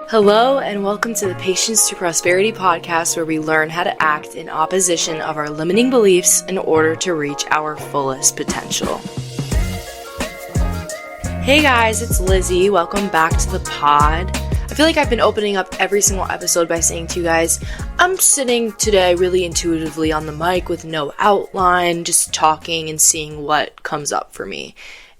Hello and welcome to the Patience to Prosperity podcast, where we learn how to act in opposition of our limiting beliefs in order to reach our fullest potential. Hey guys, it's Lizzie. Welcome back to the pod. I feel like I've been opening up every single episode by saying to you guys, I'm sitting today really intuitively on the mic with no outline, just talking and seeing what comes up for me.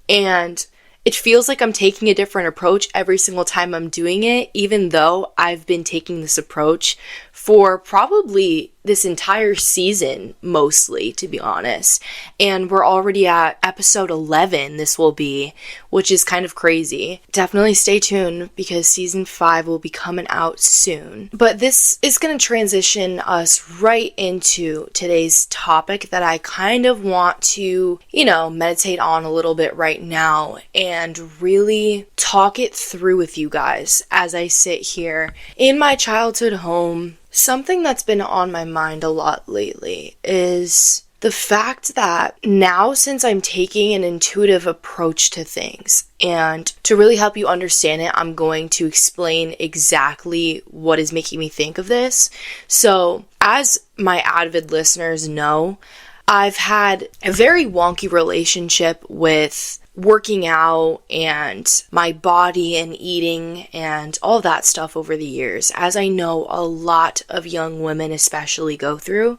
And it feels like I'm taking a different approach every single time I'm doing it, even though I've been taking this approach for probably this entire season, mostly, to be honest. And we're already at episode 11, this will be, which is kind of crazy. Definitely stay tuned because season 5 will be coming out soon. But this is going to transition us right into today's topic that I kind of want to, meditate on a little bit right now and really talk it through with you guys as I sit here in my childhood home. Something that's been on my mind a lot lately is the fact that now, since I'm taking an intuitive approach to things, and to really help you understand it, I'm going to explain exactly what is making me think of this. So, as my avid listeners know, I've had a very wonky relationship with working out and my body and eating and all that stuff over the years, as I know a lot of young women especially go through.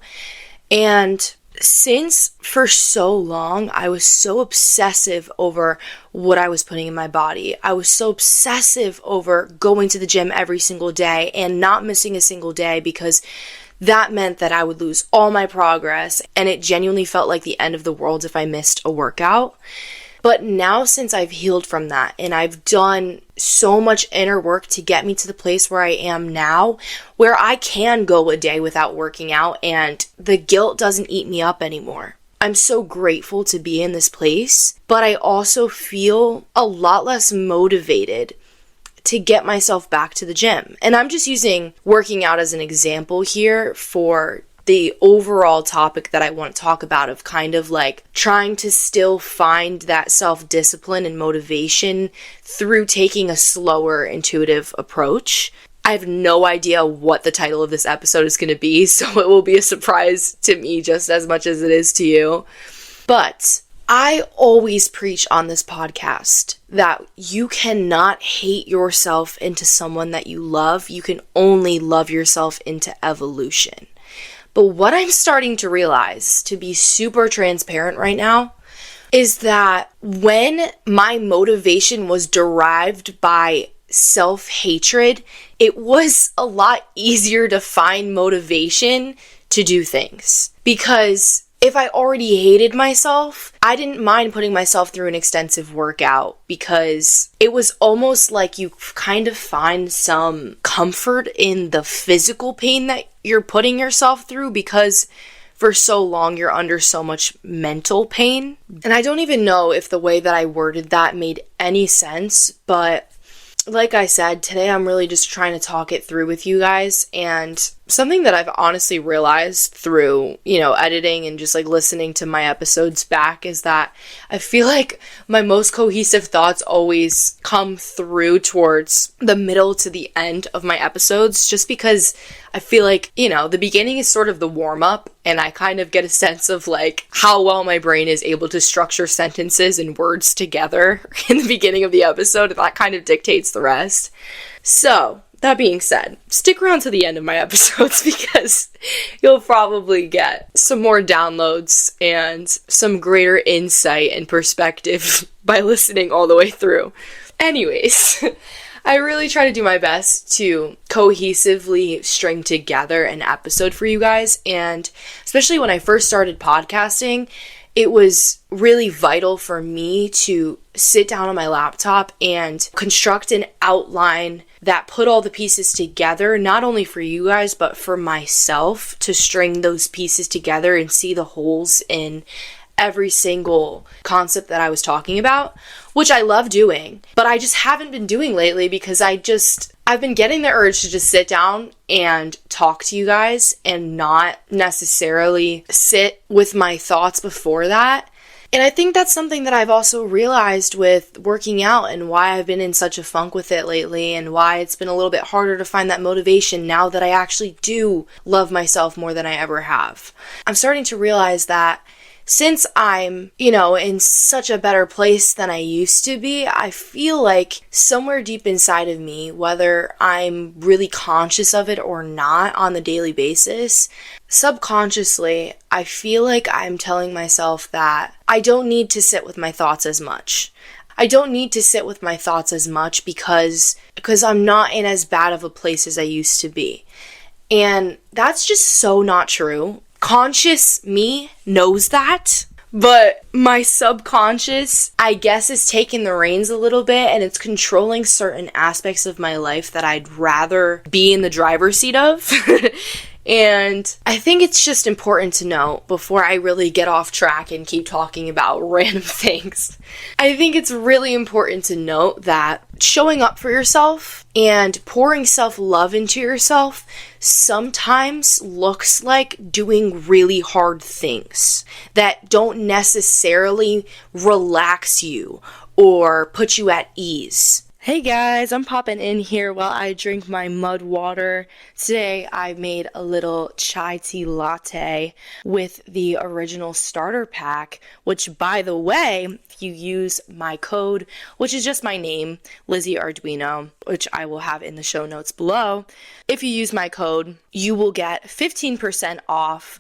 And since for so long I was so obsessive over what I was putting in my body, I was so obsessive over going to the gym every single day and not missing a single day, because that meant that I would lose all my progress, and it genuinely felt like the end of the world if I missed a workout. But now, since I've healed from that and I've done so much inner work to get me to the place where I am now, where I can go a day without working out and the guilt doesn't eat me up anymore. I'm so grateful to be in this place, but I also feel a lot less motivated to get myself back to the gym. And I'm just using working out as an example here for the overall topic that I want to talk about, of kind of like trying to still find that self-discipline and motivation through taking a slower, intuitive approach. I have no idea what the title of this episode is going to be, so it will be a surprise to me just as much as it is to you. But I always preach on this podcast that you cannot hate yourself into someone that you love. You can only love yourself into evolution. But what I'm starting to realize, to be super transparent right now, is that when my motivation was derived by self-hatred, it was a lot easier to find motivation to do things. Because if I already hated myself, I didn't mind putting myself through an extensive workout, because it was almost like you kind of find some comfort in the physical pain that you're putting yourself through, because for so long you're under so much mental pain. And I don't even know if the way that I worded that made any sense, but like I said, today I'm really just trying to talk it through with you guys. And something that I've honestly realized through, editing and just like listening to my episodes back is that I feel like my most cohesive thoughts always come through towards the middle to the end of my episodes, just because I feel like, the beginning is sort of the warm up, and I kind of get a sense of like how well my brain is able to structure sentences and words together in the beginning of the episode. That kind of dictates the rest. So, that being said, stick around to the end of my episodes, because you'll probably get some more downloads and some greater insight and perspective by listening all the way through. Anyways, I really try to do my best to cohesively string together an episode for you guys, and especially when I first started podcasting, it was really vital for me to sit down on my laptop and construct an outline that put all the pieces together, not only for you guys, but for myself, to string those pieces together and see the holes in every single concept that I was talking about, which I love doing, but I just haven't been doing lately because I've been getting the urge to just sit down and talk to you guys and not necessarily sit with my thoughts before that. And I think that's something that I've also realized with working out and why I've been in such a funk with it lately and why it's been a little bit harder to find that motivation now that I actually do love myself more than I ever have. I'm starting to realize that since I'm, in such a better place than I used to be, I feel like somewhere deep inside of me, whether I'm really conscious of it or not on the daily basis, subconsciously, I feel like I'm telling myself that I don't need to sit with my thoughts as much. I don't need to sit with my thoughts as much because I'm not in as bad of a place as I used to be. And that's just so not true. Conscious me knows that, but my subconscious, I guess, is taking the reins a little bit and it's controlling certain aspects of my life that I'd rather be in the driver's seat of. And I think it's just important to know before I really get off track and keep talking about random things. I think it's really important to note that showing up for yourself and pouring self-love into yourself sometimes looks like doing really hard things that don't necessarily relax you or put you at ease. Hey guys, I'm popping in here while I drink my mud water. Today I made a little chai tea latte with the original starter pack, which by the way, if you use my code, which is just my name, Lizzie Arduino, which I will have in the show notes below, if you use my code, you will get 15% off.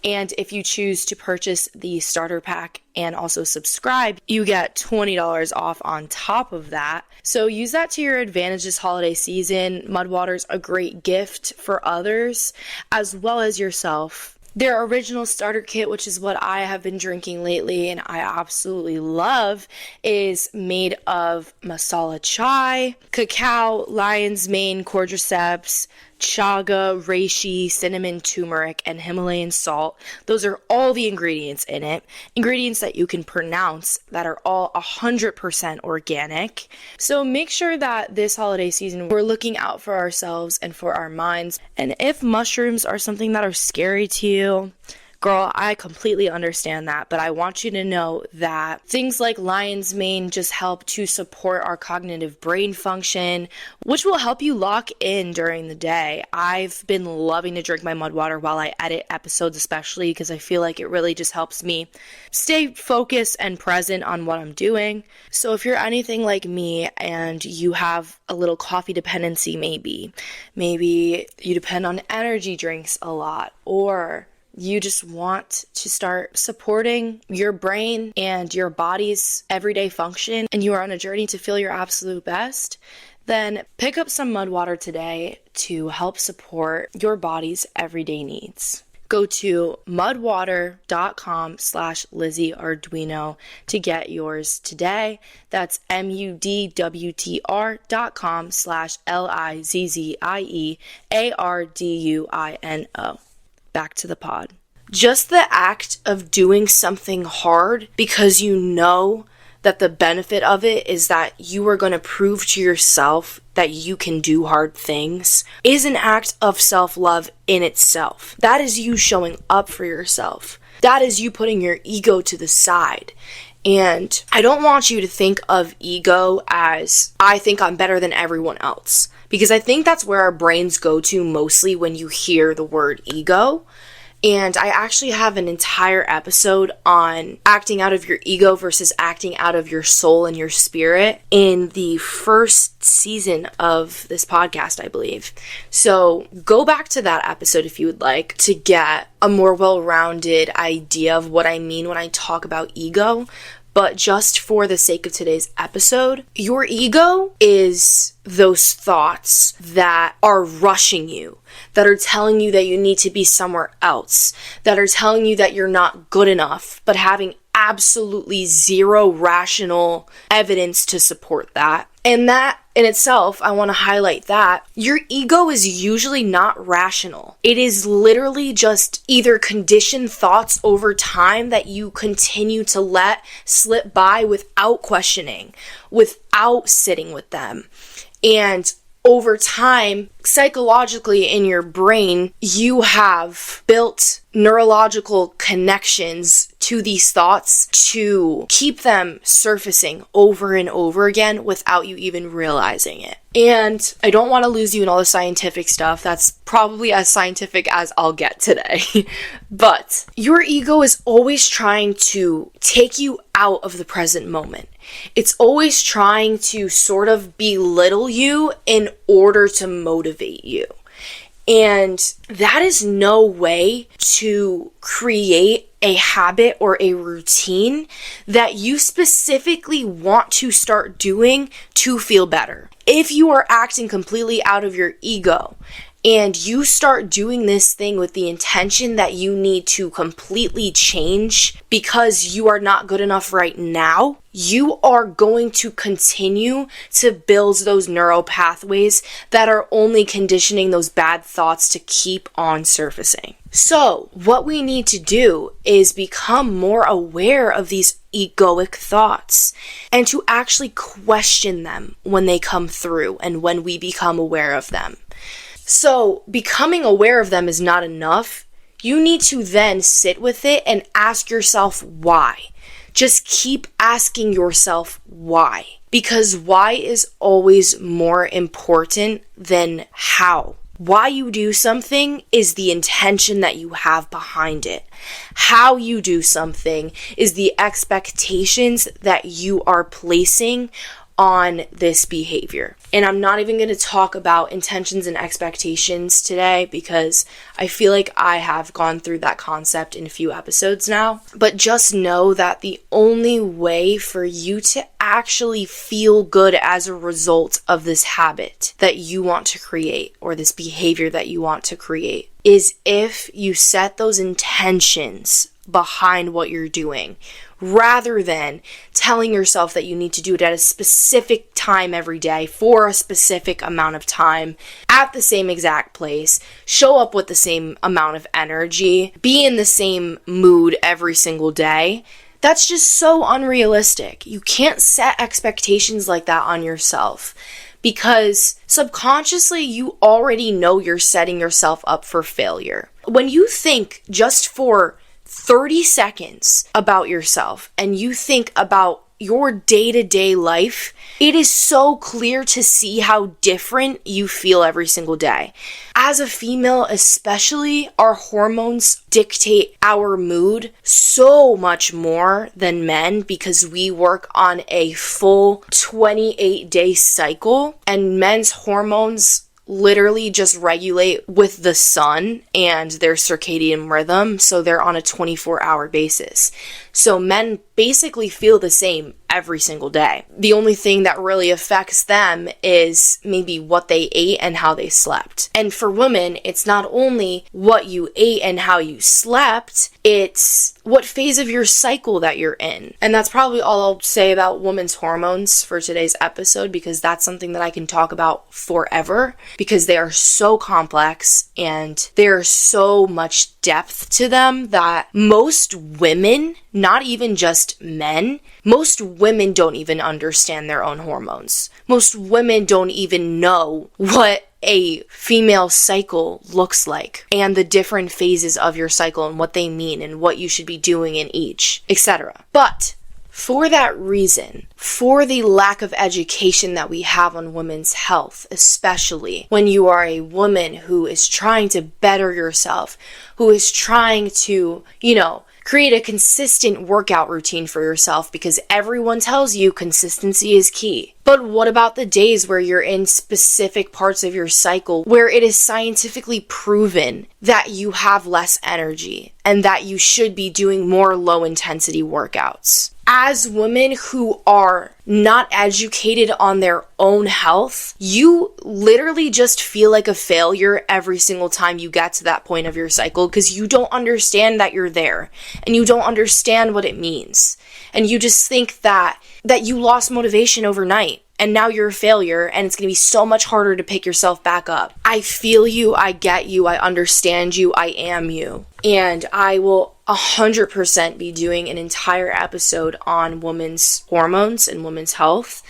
And if you choose to purchase the starter pack and also subscribe, you get $20 off on top of that. So use that to your advantage this holiday season. Mudwater's a great gift for others as well as yourself. Their original starter kit, which is what I have been drinking lately and I absolutely love, is made of masala chai, cacao, lion's mane, cordyceps, chaga, reishi, cinnamon, turmeric, and Himalayan salt. Those are all the ingredients in it. Ingredients that you can pronounce that are all 100% organic. So make sure that this holiday season we're looking out for ourselves and for our minds. And if mushrooms are something that are scary to you, girl, I completely understand that, but I want you to know that things like lion's mane just help to support our cognitive brain function, which will help you lock in during the day. I've been loving to drink my mud water while I edit episodes, especially because I feel like it really just helps me stay focused and present on what I'm doing. So if you're anything like me and you have a little coffee dependency, maybe you depend on energy drinks a lot, or you just want to start supporting your brain and your body's everyday function, and you are on a journey to feel your absolute best, then pick up some mud water today to help support your body's everyday needs. Go to mudwater.com/Lizzie Arduino to get yours today. That's mudwtr.com/LIZZIEARDUINO. Back to the pod. Just the act of doing something hard because you know that the benefit of it is that you are going to prove to yourself that you can do hard things is an act of self-love in itself. That is you showing up for yourself. That is you putting your ego to the side. And I don't want you to think of ego as, I think I'm better than everyone else. Because I think that's where our brains go to mostly when you hear the word ego. And I actually have an entire episode on acting out of your ego versus acting out of your soul and your spirit in the first season of this podcast, I believe. So go back to that episode if you would like to get a more well-rounded idea of what I mean when I talk about ego. But just for the sake of today's episode, your ego is those thoughts that are rushing you, that are telling you that you need to be somewhere else, that are telling you that you're not good enough, but having absolutely zero rational evidence to support that. And that in itself, I want to highlight that your ego is usually not rational. It is literally just either conditioned thoughts over time that you continue to let slip by without questioning, without sitting with them. And over time, psychologically in your brain, you have built neurological connections to these thoughts to keep them surfacing over and over again without you even realizing it. And I don't want to lose you in all the scientific stuff. That's probably as scientific as I'll get today. But your ego is always trying to take you out of the present moment. It's always trying to sort of belittle you in order to motivate you. And that is no way to create a habit or a routine that you specifically want to start doing to feel better. If you are acting completely out of your ego and you start doing this thing with the intention that you need to completely change because you are not good enough right now, you are going to continue to build those neural pathways that are only conditioning those bad thoughts to keep on surfacing. So, what we need to do is become more aware of these egoic thoughts and to actually question them when they come through and when we become aware of them. So, becoming aware of them is not enough. You need to then sit with it and ask yourself why. Just keep asking yourself why. Because why is always more important than how. Why you do something is the intention that you have behind it. How you do something is the expectations that you are placing on this behavior. And I'm not even going to talk about intentions and expectations today because I feel like I have gone through that concept in a few episodes now. But just know that the only way for you to actually feel good as a result of this habit that you want to create or this behavior that you want to create is if you set those intentions behind what you're doing, rather than telling yourself that you need to do it at a specific time every day for a specific amount of time at the same exact place, show up with the same amount of energy, be in the same mood every single day. That's just so unrealistic. You can't set expectations like that on yourself because subconsciously you already know you're setting yourself up for failure. When you think just for 30 seconds about yourself and you think about your day-to-day life, it is so clear to see how different you feel every single day. As a female especially, our hormones dictate our mood so much more than men because we work on a full 28-day cycle, and men's hormones literally just regulate with the sun and their circadian rhythm, so they're on a 24-hour basis. So men basically feel the same every single day. The only thing that really affects them is maybe what they ate and how they slept. And for women, it's not only what you ate and how you slept, it's what phase of your cycle that you're in. And that's probably all I'll say about women's hormones for today's episode, because that's something that I can talk about forever, because they are so complex and there's so much depth to them that most women, not even just men, most women don't even understand their own hormones. Most women don't even know what a female cycle looks like and the different phases of your cycle and what they mean and what you should be doing in each, etc. But for that reason, for the lack of education that we have on women's health, especially when you are a woman who is trying to better yourself, who is trying to, create a consistent workout routine for yourself, because everyone tells you consistency is key. But what about the days where you're in specific parts of your cycle where it is scientifically proven that you have less energy and that you should be doing more low intensity workouts? As women who are not educated on their own health, you literally just feel like a failure every single time you get to that point of your cycle because you don't understand that you're there and you don't understand what it means. And you just think that you lost motivation overnight and now you're a failure and it's going to be so much harder to pick yourself back up. I feel you, I get you, I understand you, I am you. And I will 100% be doing an entire episode on women's hormones and women's health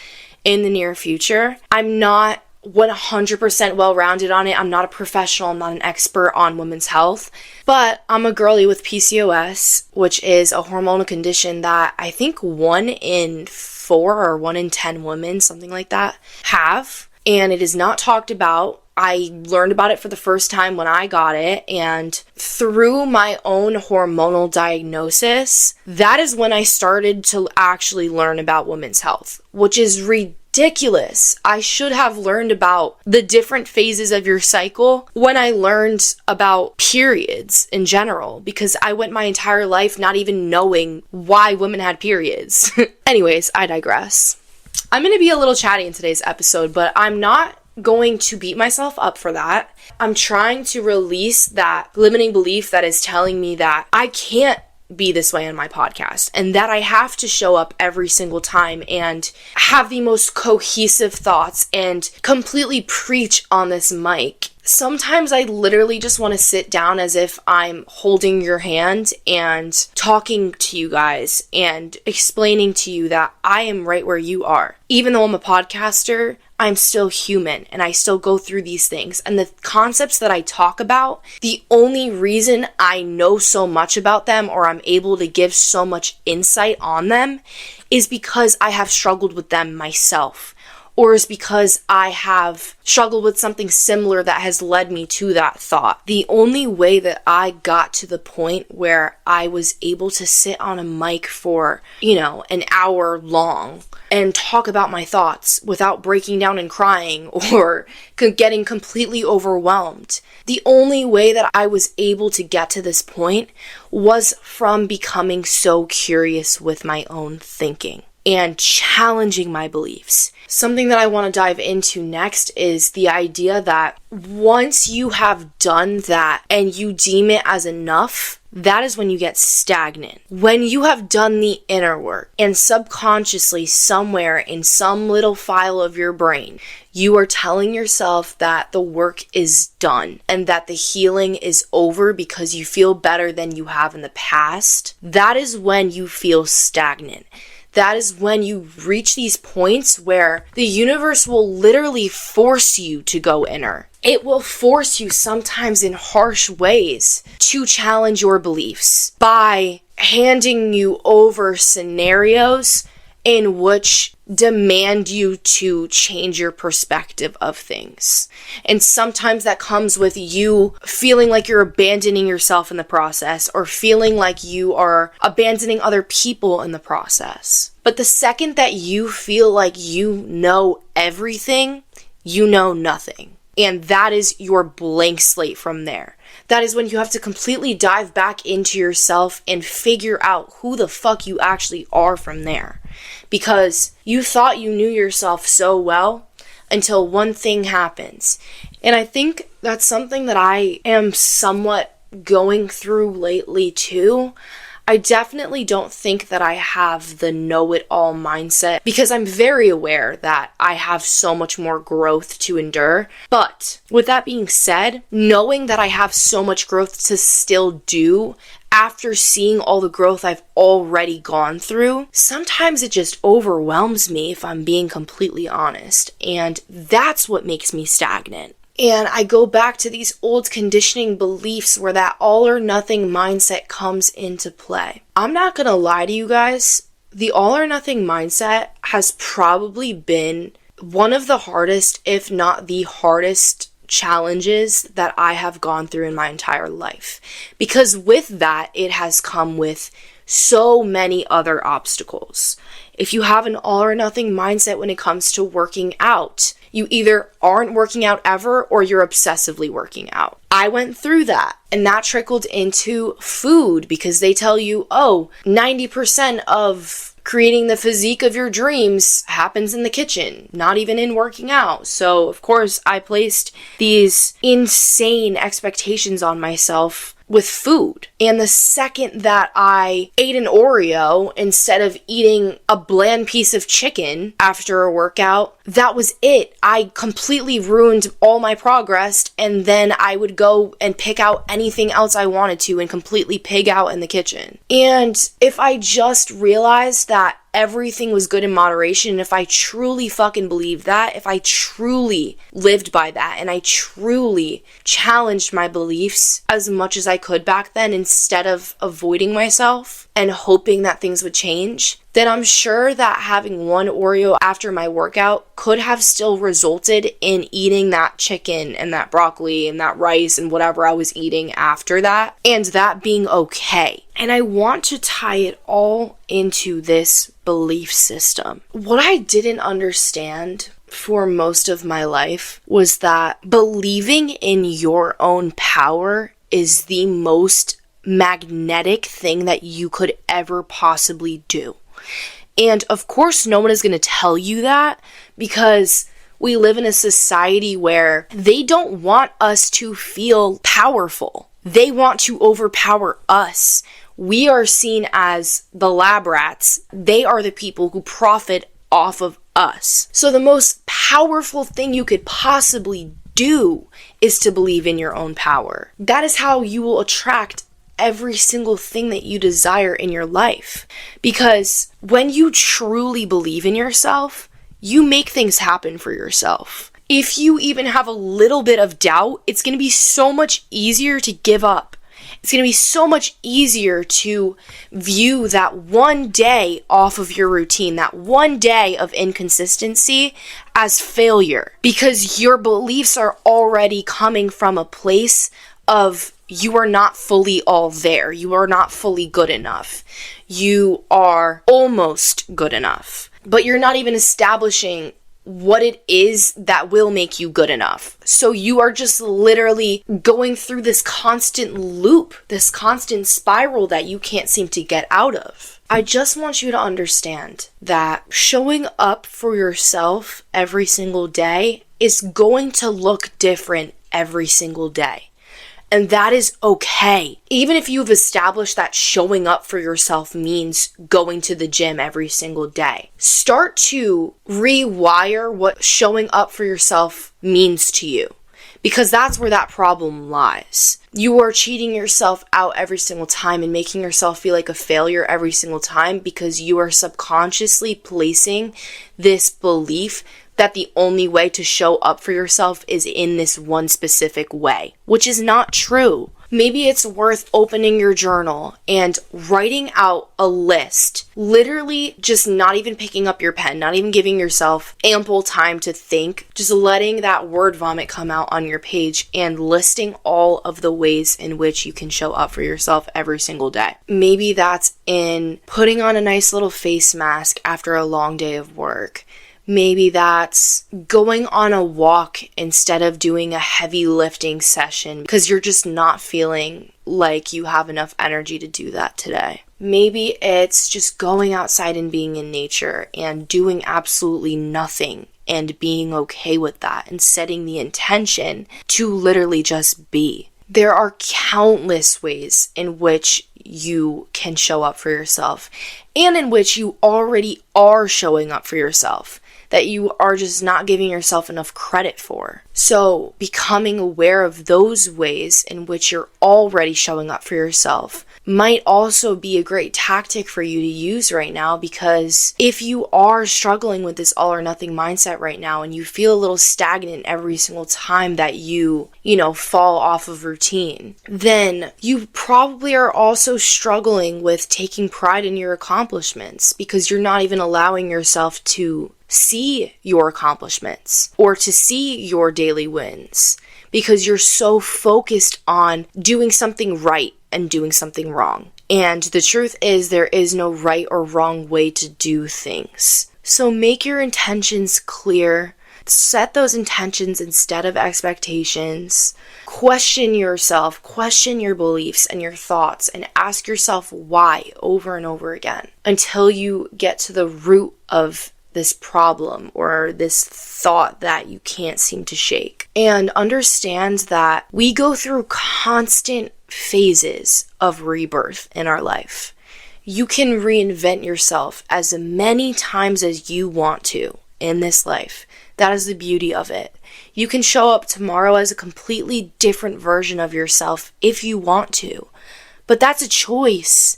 in the near future. I'm not 100% well-rounded on it. I'm not a professional. I'm not an expert on women's health, but I'm a girly with PCOS, which is a hormonal condition that I think 1 in 4 or 1 in 10 women, something like that, have, and it is not talked about. I learned about it for the first time when I got it, and through my own hormonal diagnosis, that is when I started to actually learn about women's health, which is ridiculous. I should have learned about the different phases of your cycle when I learned about periods in general, because I went my entire life not even knowing why women had periods. Anyways, I digress. I'm going to be a little chatty in today's episode, but I'm not going to beat myself up for that. I'm trying to release that limiting belief that is telling me that I can't be this way on my podcast, and that I have to show up every single time and have the most cohesive thoughts and completely preach on this mic. Sometimes I literally just want to sit down as if I'm holding your hand and talking to you guys and explaining to you that I am right where you are. Even though I'm a podcaster, I'm still human and I still go through these things. And the concepts that I talk about, the only reason I know so much about them or I'm able to give so much insight on them is because I have struggled with them myself. Or is because I have struggled with something similar that has led me to that thought. The only way that I got to the point where I was able to sit on a mic for, an hour long and talk about my thoughts without breaking down and crying or getting completely overwhelmed. The only way that I was able to get to this point was from becoming so curious with my own thinking and challenging my beliefs. Something that I want to dive into next is the idea that once you have done that and you deem it as enough, that is when you get stagnant. When you have done the inner work and subconsciously somewhere in some little file of your brain, you are telling yourself that the work is done and that the healing is over because you feel better than you have in the past, that is when you feel stagnant. That is when you reach these points where the universe will literally force you to go inner. It will force you sometimes in harsh ways to challenge your beliefs by handing you over scenarios in which demand you to change your perspective of things. And sometimes that comes with you feeling like you're abandoning yourself in the process or feeling like you are abandoning other people in the process. But the second that you feel like you know everything, you know nothing. And that is your blank slate from there. That is when you have to completely dive back into yourself and figure out who the fuck you actually are from there. Because you thought you knew yourself so well until one thing happens. And I think that's something that I am somewhat going through lately too. I definitely don't think that I have the know-it-all mindset because I'm very aware that I have so much more growth to endure. But with that being said, knowing that I have so much growth to still do after seeing all the growth I've already gone through, sometimes it just overwhelms me if I'm being completely honest. And that's what makes me stagnant. And I go back to these old conditioning beliefs where that all or nothing mindset comes into play. I'm not gonna lie to you guys, the all or nothing mindset has probably been one of the hardest, if not the hardest, challenges that I have gone through in my entire life. Because with that, it has come with so many other obstacles. If you have an all or nothing mindset when it comes to working out, you either aren't working out ever or you're obsessively working out. I went through that, and that trickled into food because they tell you, 90% of creating the physique of your dreams happens in the kitchen, not even in working out. So, of course, I placed these insane expectations on myself with food. And the second that I ate an Oreo instead of eating a bland piece of chicken after a workout, that was it. I completely ruined all my progress, and then I would go and pick out anything else I wanted to and completely pig out in the kitchen. And if I just realized that everything was good in moderation. And if I truly fucking believed that, if I truly lived by that, and I truly challenged my beliefs as much as I could back then instead of avoiding myself and hoping that things would change, then I'm sure that having one Oreo after my workout could have still resulted in eating that chicken and that broccoli and that rice and whatever I was eating after that, and that being okay. And I want to tie it all into this belief system. What I didn't understand for most of my life was that believing in your own power is the most magnetic thing that you could ever possibly do. And of course, no one is going to tell you that, because we live in a society where they don't want us to feel powerful. They want to overpower us. We are seen as the lab rats. They are the people who profit off of us. So the most powerful thing you could possibly do is to believe in your own power. That is how you will attract every single thing that you desire in your life. Because when you truly believe in yourself, you make things happen for yourself. If you even have a little bit of doubt, it's going to be so much easier to give up. It's going to be so much easier to view that one day off of your routine, that one day of inconsistency, as failure, because your beliefs are already coming from a place of you are not fully all there. You are not fully good enough. You are almost good enough. But you're not even establishing what it is that will make you good enough. So you are just literally going through this constant loop, this constant spiral that you can't seem to get out of. I just want you to understand that showing up for yourself every single day is going to look different every single day. And that is okay. Even if you've established that showing up for yourself means going to the gym every single day, start to rewire what showing up for yourself means to you, because that's where that problem lies. You are cheating yourself out every single time and making yourself feel like a failure every single time because you are subconsciously placing this belief that the only way to show up for yourself is in this one specific way, which is not true. Maybe it's worth opening your journal and writing out a list, literally just not even picking up your pen, not even giving yourself ample time to think, just letting that word vomit come out on your page and listing all of the ways in which you can show up for yourself every single day. Maybe that's in putting on a nice little face mask after a long day of work. Maybe that's going on a walk instead of doing a heavy lifting session because you're just not feeling like you have enough energy to do that today. Maybe it's just going outside and being in nature and doing absolutely nothing and being okay with that and setting the intention to literally just be. There are countless ways in which you can show up for yourself and in which you already are showing up for yourself that you are just not giving yourself enough credit for. So becoming aware of those ways in which you're already showing up for yourself might also be a great tactic for you to use right now, because if you are struggling with this all or nothing mindset right now and you feel a little stagnant every single time that you fall off of routine, then you probably are also struggling with taking pride in your accomplishments because you're not even allowing yourself to see your accomplishments or to see your daily wins because you're so focused on doing something right and doing something wrong. And the truth is, there is no right or wrong way to do things. So make your intentions clear. Set those intentions instead of expectations. Question yourself, question your beliefs and your thoughts, and ask yourself why over and over again until you get to the root of this problem or this thought that you can't seem to shake. And understand that we go through constant phases of rebirth in our life. You can reinvent yourself as many times as you want to in this life. That is the beauty of it. You can show up tomorrow as a completely different version of yourself if you want to. But that's a choice.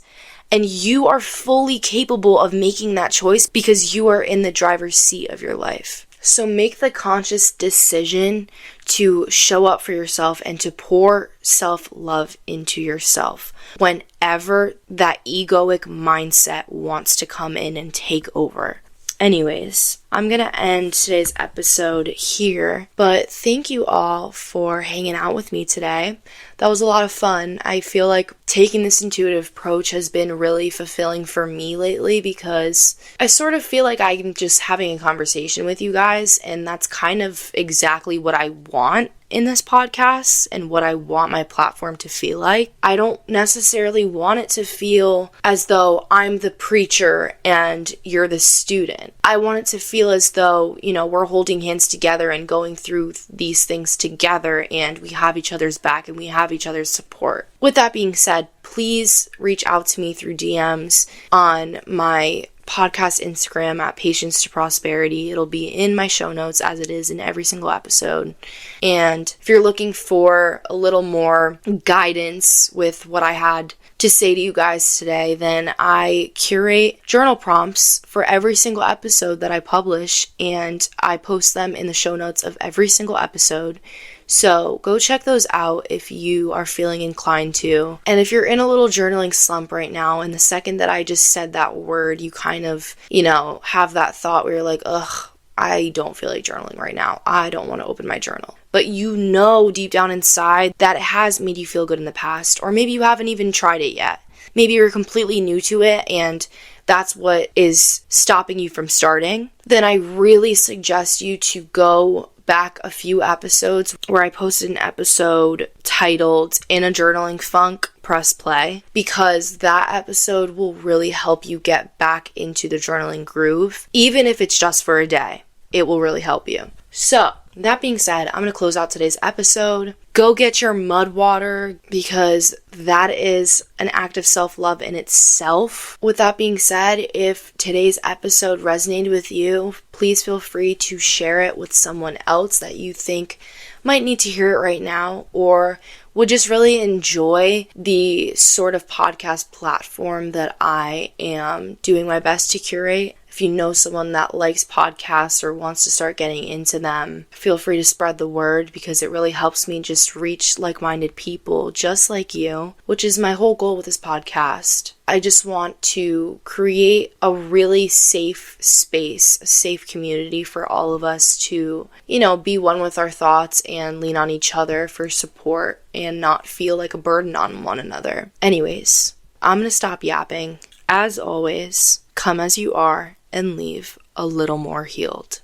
And you are fully capable of making that choice because you are in the driver's seat of your life. So make the conscious decision to show up for yourself and to pour self-love into yourself whenever that egoic mindset wants to come in and take over. Anyways, I'm going to end today's episode here, but thank you all for hanging out with me today. That was a lot of fun. I feel like taking this intuitive approach has been really fulfilling for me lately because I sort of feel like I'm just having a conversation with you guys, and that's kind of exactly what I want in this podcast and what I want my platform to feel like. I don't necessarily want it to feel as though I'm the preacher and you're the student. I want it to feel as though, we're holding hands together and going through these things together, and we have each other's back and we have each other's support. With that being said, please reach out to me through DMs on my podcast Instagram at Patience to Prosperity. It'll be in my show notes as it is in every single episode. And if you're looking for a little more guidance with what I had to say to you guys today, then I curate journal prompts for every single episode that I publish, and I post them in the show notes of every single episode. So go check those out if you are feeling inclined to. And if you're in a little journaling slump right now, and the second that I just said that word, you kind of, have that thought where you're like, ugh, I don't feel like journaling right now. I don't want to open my journal. But deep down inside that it has made you feel good in the past, or maybe you haven't even tried it yet. Maybe you're completely new to it and that's what is stopping you from starting. Then I really suggest you to go back a few episodes where I posted an episode titled In a Journaling Funk, Press Play, because that episode will really help you get back into the journaling groove. Even if it's just for a day, it will really help you. So, that being said, I'm going to close out today's episode. Go get your mud water because that is an act of self-love in itself. With that being said, if today's episode resonated with you, please feel free to share it with someone else that you think might need to hear it right now, or would just really enjoy the sort of podcast platform that I am doing my best to curate. If you know someone that likes podcasts or wants to start getting into them, feel free to spread the word because it really helps me just reach like-minded people just like you, which is my whole goal with this podcast. I just want to create a really safe space, a safe community for all of us to, be one with our thoughts and lean on each other for support and not feel like a burden on one another. Anyways, I'm going to stop yapping. As always, come as you are and leave a little more healed.